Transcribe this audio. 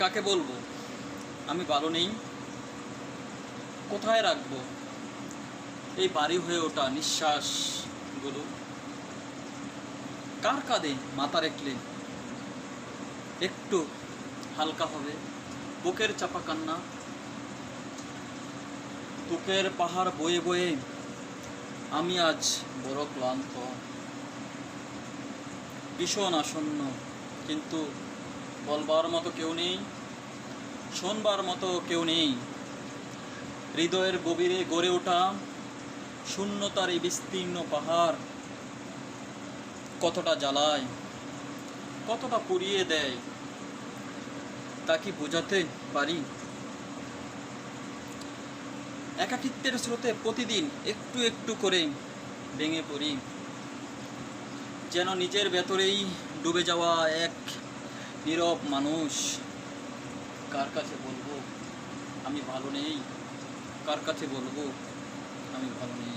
কাকে বলবো আমি ভালো নেই? কোথায় রাখবো এই বাড়ি হয়ে ওঠা নিঃশ্বাসগুলো? কার কাঁধে মাথা রাখলে একটু হালকা হবে বুকের চাপা কান্না? বুকের পাহাড় বয়ে বয়ে আমি আজ বড় ক্লান্ত, ভীষণ আসন্ন, কিন্তু বলবার মতো কেউ নেই, শোনবার মতো কেউ নেই। হৃদয়ের গভীরে গড়ে ওঠা শূন্যতার এই বিস্তীর্ণ পাহাড় কতটা জ্বালায়, কতটা পুড়িয়ে দেয়, তা কি বোঝাতে পারি? একাকিত্বের স্রোতে প্রতিদিন একটু একটু করে ভেঙে পড়ি, যেন নিজের ভেতরেই ডুবে যাওয়া এক নীরব মানুষ। কার কাছে বলবো আমি ভালো নেই? কার কাছে বলবো আমি ভালো নেই?